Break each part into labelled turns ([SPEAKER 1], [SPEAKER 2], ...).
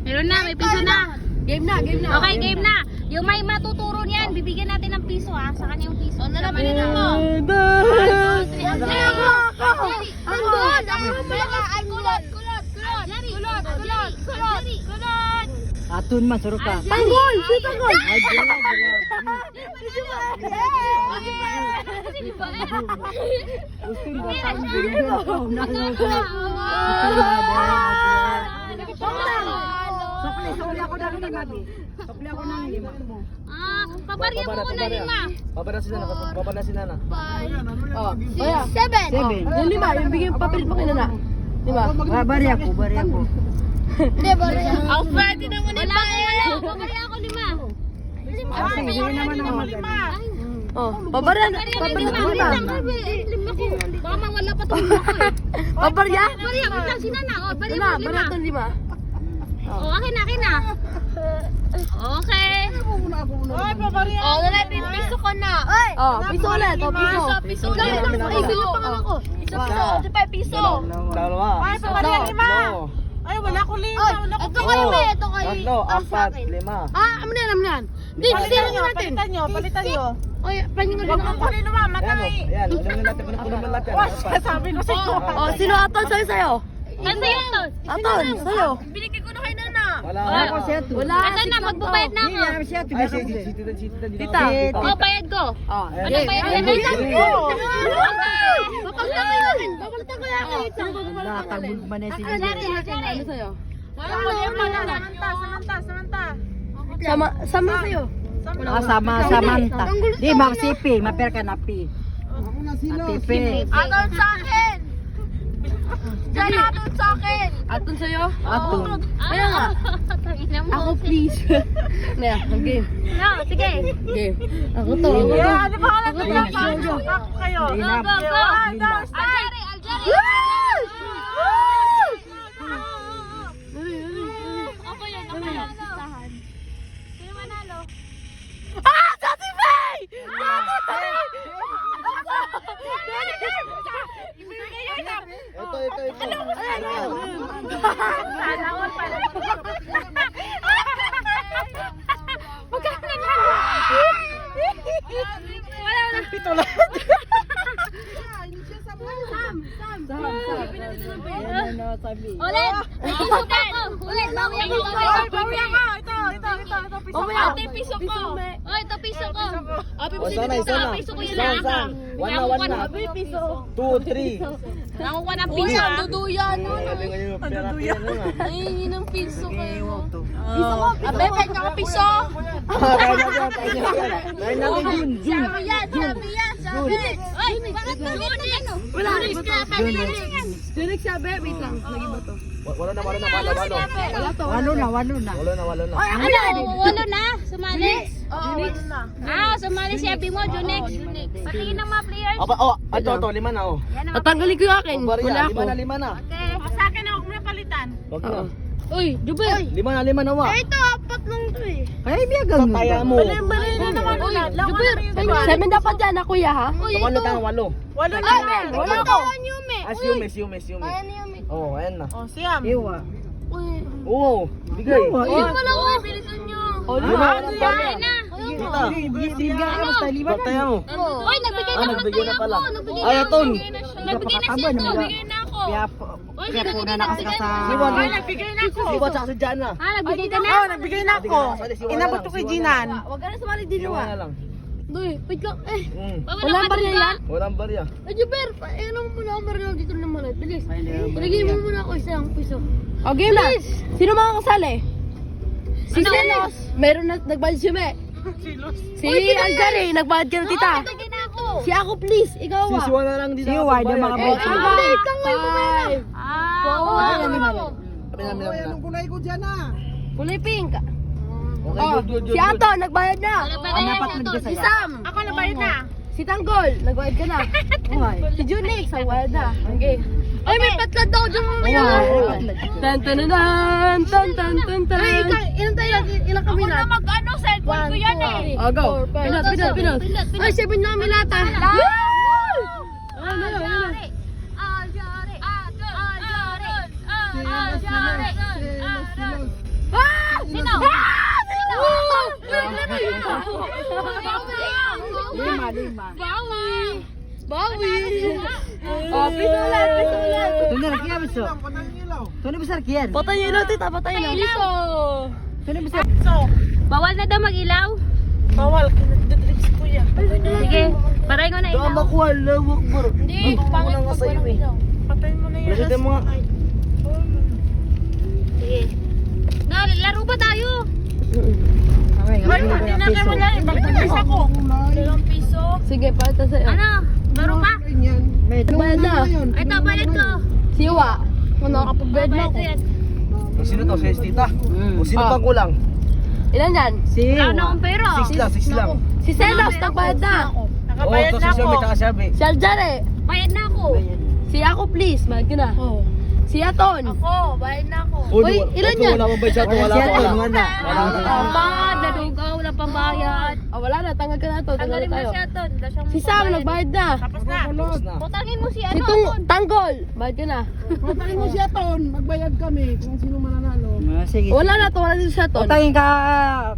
[SPEAKER 1] Meron na, may piso na.
[SPEAKER 2] Game na.
[SPEAKER 1] Okay, game na. Yung may matuturo niyan, bibigyan natin ng piso ha. Sa kanya yung piso.
[SPEAKER 2] Ano na pinito mo?
[SPEAKER 3] Atun man, suruh ka.
[SPEAKER 2] Tanggol! Si Tanggol!
[SPEAKER 3] Sokli ako ng lima, Bi. Sokli ako ng lima.
[SPEAKER 1] Pabarya mo muna lima.
[SPEAKER 4] Babara si Nana.
[SPEAKER 2] Oh, kaya.
[SPEAKER 3] 7.
[SPEAKER 2] Yung lima, yung bigyan papel pa kinana. Diba?
[SPEAKER 3] Bari ako.
[SPEAKER 1] Ako pwede naman yung wala. Pabarya ako lima.
[SPEAKER 3] Sige naman ako.
[SPEAKER 2] Oh, babarya na.
[SPEAKER 1] Lima ko. Baka mawala pa itong lima ko eh.
[SPEAKER 2] Babarya?
[SPEAKER 1] Pabarya, wait lang si Nana. O, barya
[SPEAKER 2] Wala,
[SPEAKER 1] mo lima.
[SPEAKER 2] barat ng lima.
[SPEAKER 1] O, akin na. Okay.
[SPEAKER 2] Oh, wala din piso ko na. Oh, piso ulit. Oh, piso.
[SPEAKER 1] Ay, bilang pa nga ako.
[SPEAKER 2] Piso.
[SPEAKER 4] Dalawa.
[SPEAKER 2] Ay, pabarya lima.
[SPEAKER 5] Ay, wala ko lima.
[SPEAKER 2] Ito kayo, may. Ito kayo.
[SPEAKER 4] Tatlo, apat, lima.
[SPEAKER 2] Amin yan. Di,
[SPEAKER 5] Palitan nyo,
[SPEAKER 2] natin.
[SPEAKER 5] palitan nyo.
[SPEAKER 2] Oy, pahinga
[SPEAKER 5] Huwag
[SPEAKER 2] na
[SPEAKER 5] mong kunin naman, matay.
[SPEAKER 4] Ayan, unahin natin. Unahin natin.
[SPEAKER 5] Sabi ko sa'yo.
[SPEAKER 2] Oh, sino Aton sa'yo?
[SPEAKER 1] Ano yun to?
[SPEAKER 2] Aton, sa'yo.
[SPEAKER 5] Binigay ko na kay Nana.
[SPEAKER 4] Wala.
[SPEAKER 2] Wala.
[SPEAKER 1] Ito na, magbabayad na ako.
[SPEAKER 4] Ay, si
[SPEAKER 2] Tita.
[SPEAKER 1] O, bayad ko.
[SPEAKER 2] Oh,
[SPEAKER 1] Ano bayad ko?
[SPEAKER 2] Papalitan ko yan.
[SPEAKER 3] Nakagod man na siya.
[SPEAKER 2] Ano sa'yo?
[SPEAKER 5] Samanta.
[SPEAKER 2] Sama sa'yo.
[SPEAKER 3] Samanta. Di, magsipi. Maper ka na pi. Atipi.
[SPEAKER 2] Aton sa akin. Diyan aton sa akin. Aton sa'yo?
[SPEAKER 3] Atun.
[SPEAKER 2] Kaya nga.
[SPEAKER 1] Tangina mo.
[SPEAKER 2] Ako please. Naya, game.
[SPEAKER 1] No, sige.
[SPEAKER 2] Game. Ako to.
[SPEAKER 5] Yeah, di ba ka lang ako kayo?
[SPEAKER 1] Go, go, go. Aljari. Ako yan. Listahan. Sino manalo?
[SPEAKER 2] Dati Faye!
[SPEAKER 4] Ito.
[SPEAKER 5] Sana all pala.
[SPEAKER 1] Magkano nanalo? Wala na.
[SPEAKER 5] Pito lang.
[SPEAKER 1] Ulit. Isusukat ko. Ulit. Bawi ako.
[SPEAKER 5] Bawi ako. Ito. Piso ko.
[SPEAKER 1] Ate, piso ko. Oh, ito piso ko.
[SPEAKER 4] O, sana.
[SPEAKER 1] Piso ko yun na.
[SPEAKER 4] One na. 2, 3.
[SPEAKER 1] Nakuha ng piso.
[SPEAKER 2] Duduyan.
[SPEAKER 1] Ay, yun ang piso kayo.
[SPEAKER 2] Abe, kahit nga piso.
[SPEAKER 4] Nahin natin June.
[SPEAKER 1] Sabi. Ay, bakit ba yun ano?
[SPEAKER 2] Wala.
[SPEAKER 1] Junix
[SPEAKER 2] sabi, wait lang. Lagi ba to?
[SPEAKER 4] Walo na.
[SPEAKER 2] Wala to.
[SPEAKER 3] Walo na.
[SPEAKER 4] Walo na.
[SPEAKER 1] Walo na. Sumali. Sumali si Abby mo, Junix. Patingin ng mga players.
[SPEAKER 4] Ito, 5 na.
[SPEAKER 2] Tatanggalin ko yung akin. Wala ako.
[SPEAKER 4] 5 na.
[SPEAKER 1] Okay.
[SPEAKER 5] Sa akin na, huwag mo na palitan.
[SPEAKER 4] Wag na.
[SPEAKER 2] Uy, Juber.
[SPEAKER 4] 5 na wa.
[SPEAKER 2] Ito, apat lang to eh.
[SPEAKER 3] Ay, biyagang mo.
[SPEAKER 4] Kaya mo.
[SPEAKER 5] Bali na naman ulit.
[SPEAKER 2] Juber, 7 dapat dyan na kuya ha?
[SPEAKER 4] Walo tayo, 8.
[SPEAKER 5] Walo na.
[SPEAKER 2] Wala ko.
[SPEAKER 4] Siume. Oo, ayan na.
[SPEAKER 5] O, siyam.
[SPEAKER 3] Iwa.
[SPEAKER 4] Oo, bigay.
[SPEAKER 1] Wala ko. Bilisan nyo.
[SPEAKER 4] Lima.
[SPEAKER 1] Ay na.
[SPEAKER 4] Kita.
[SPEAKER 3] Biga ka sa lima.
[SPEAKER 4] Bantaya mo.
[SPEAKER 1] Oy, nagbigay na ako ng
[SPEAKER 4] nagbigay na
[SPEAKER 1] kuya
[SPEAKER 4] pala.
[SPEAKER 1] ko. Nagbigay
[SPEAKER 4] Ay,
[SPEAKER 1] na
[SPEAKER 4] Aton.
[SPEAKER 1] Nagbigay na siya to. Nagbigay na ako.
[SPEAKER 3] Kaya po na nakasaka sa...
[SPEAKER 5] Ay, nagbigay na ako.
[SPEAKER 4] Siwa tsaka si Jana.
[SPEAKER 1] Nagbigay ka na?
[SPEAKER 5] Oo, nagbigay na ako. Inabot ko kay Jinan.
[SPEAKER 2] Huwag ka na sumali din
[SPEAKER 4] Siwa na lang.
[SPEAKER 2] Doy, wait lang.
[SPEAKER 1] Walang
[SPEAKER 2] barya yan?
[SPEAKER 4] Walang barya.
[SPEAKER 2] Ay, Juber, ano mo muna ako barya dito naman. Bilis. Ilagay mo muna ako isang piso. O, game na. Sino mga kasali? Si Silos. Meron na nagbayad si Me. Si Aljari, nagbayad ka na tita.
[SPEAKER 1] Nagbigay na ako.
[SPEAKER 2] Si ako please, ikaw
[SPEAKER 4] Si
[SPEAKER 2] ah.
[SPEAKER 4] Siwa na lang dito.
[SPEAKER 3] Siwa, yung mga
[SPEAKER 4] bayad.
[SPEAKER 3] bayad.
[SPEAKER 2] Update lang ngayon kumaya na. Kulay pink.
[SPEAKER 4] Okay,
[SPEAKER 2] Oh,
[SPEAKER 4] good.
[SPEAKER 2] si Ato, nagbayad na.
[SPEAKER 3] Anapat mo dito
[SPEAKER 2] Si
[SPEAKER 3] sa'yo.
[SPEAKER 2] Sam.
[SPEAKER 5] Ako nabayad na.
[SPEAKER 2] Si Tanggol, nagbayad ka na. Si Junix, nagbayad na. Okay. Ay, may patlad daw dyan mamaya. Tan tan tan tan tan tan tan. Ay, ilan tayo? Ilan kami na?
[SPEAKER 5] Mag-ano, cellphone ko yan eh.
[SPEAKER 2] Oh, go. Pinot. Ay, 7 na kami lahat ah. Ano na?
[SPEAKER 1] Aljari. Sino?
[SPEAKER 3] Lima.
[SPEAKER 2] Bawi. Oh, piso ulit.
[SPEAKER 3] Tuloy na kaya biso. Tuloy besar kian.
[SPEAKER 2] Patay yung ilaw, tita. Patay na. Piso.
[SPEAKER 3] Tuloy besar.
[SPEAKER 1] Bawal na daw mag-ilaw.
[SPEAKER 5] Bawal, kinagdadrigs ko yan.
[SPEAKER 1] Sige, paray ko na ilaw.
[SPEAKER 4] makuha, lawak bro.
[SPEAKER 1] Hindi, pangit pag walang ilaw.
[SPEAKER 5] Patayin mo na yan.
[SPEAKER 4] Lasad yung mga...
[SPEAKER 1] Sige. Na, laro ba tayo?
[SPEAKER 5] Hindi na kayo malalim. Magdadrigs ako. 2 piso.
[SPEAKER 2] Sige, palita sa'yo.
[SPEAKER 1] Ano? Laro pa?
[SPEAKER 2] Bayad na.
[SPEAKER 1] Ito, bayad ko.
[SPEAKER 2] Siwa. Kung nakakapag-bayad na
[SPEAKER 1] Bayad
[SPEAKER 2] ako.
[SPEAKER 1] ko yan.
[SPEAKER 4] Sino to? Si Tita? O sino pang kulang?
[SPEAKER 2] Ilan yan?
[SPEAKER 1] Wala na akong pera.
[SPEAKER 4] 6 lang.
[SPEAKER 2] Si Selos, nagbayad na.
[SPEAKER 5] Nakabayad
[SPEAKER 4] to
[SPEAKER 5] na
[SPEAKER 4] si
[SPEAKER 5] ako.
[SPEAKER 4] Xiaomi tsaka Xiaomi.
[SPEAKER 2] Si Aljare.
[SPEAKER 1] Bayad na ako.
[SPEAKER 2] Si ako, please. Bayad ka na. Si Aton.
[SPEAKER 5] Ako, bayad na ako.
[SPEAKER 2] Uy, ilan yan?
[SPEAKER 4] Wala pang bayad siya. Wala
[SPEAKER 1] Pambad, nadugaw, wala pang bayad.
[SPEAKER 2] Wala na. Tanggal ka na to. Tanggal
[SPEAKER 1] Tanggalin
[SPEAKER 2] na
[SPEAKER 1] mo
[SPEAKER 2] tayo.
[SPEAKER 1] siya to.
[SPEAKER 2] Si Sam, nagbayad na.
[SPEAKER 5] Tapos na.
[SPEAKER 4] Tapos na.
[SPEAKER 1] Putangin mo si
[SPEAKER 2] Si
[SPEAKER 1] ano.
[SPEAKER 2] Tanggol. Bayad ka na.
[SPEAKER 3] Patayin mo siya ton. Magbayad kami kung sino mananalo. Sige.
[SPEAKER 2] Wala na to. Wala dito siya to.
[SPEAKER 3] Patayin ka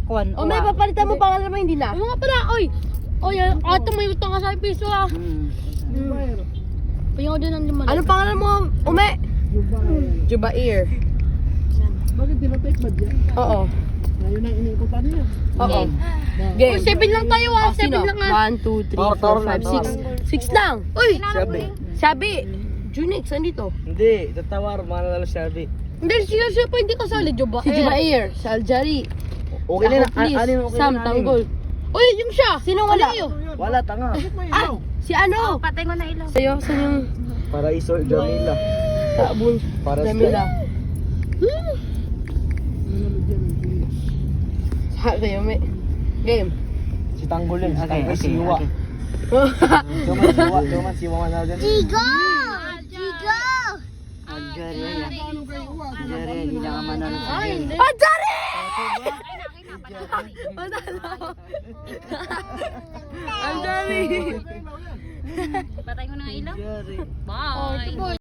[SPEAKER 3] kuan.
[SPEAKER 2] O may papalitan mo pangalan mo hindi na. Mga pala. Oy. Oy, ato may utang ka sa piso ah. Pahinga ko din ng lima. Anong pangalan mo, Ume? Jubair.
[SPEAKER 3] Bakit tinatake ba dyan?
[SPEAKER 2] Oo.
[SPEAKER 3] Ngayon ang iniikutan niya.
[SPEAKER 2] Oo. Game. 7 lang tayo ah. 7 lang ah. 1, 2, 3, 4, 5, 6. 6 lang. Uy.
[SPEAKER 4] Xiaomi.
[SPEAKER 2] Sabi. Junix, andito.
[SPEAKER 4] Hindi, tatawar. Mananalo Xiaomi.
[SPEAKER 2] Hindi, siya pa hindi kasali. Jubair. Si Jubair. Si Aljari.
[SPEAKER 4] Okay na
[SPEAKER 2] Ako, please.
[SPEAKER 4] Alin okay
[SPEAKER 2] Sam,
[SPEAKER 4] na
[SPEAKER 2] Tanggol. Uy, yung siya. Sino wala?
[SPEAKER 4] Wala, tanga.
[SPEAKER 2] Ah, si ano?
[SPEAKER 1] Patay ko na ilaw.
[SPEAKER 2] Sa'yo, sa yung
[SPEAKER 4] Paraiso, Jamila.
[SPEAKER 2] sabon.
[SPEAKER 4] Para sa...
[SPEAKER 2] Jamila. Sa kayo, may. Game.
[SPEAKER 4] Si Tanggol yun. Si Tanggol, si Iwa. Cuman si Iwa manalo dyan.
[SPEAKER 1] Jigo!
[SPEAKER 3] Jari, hindi ka manalo.
[SPEAKER 2] Aljari! Aljari!
[SPEAKER 1] Patay ko na ilaw. Bye.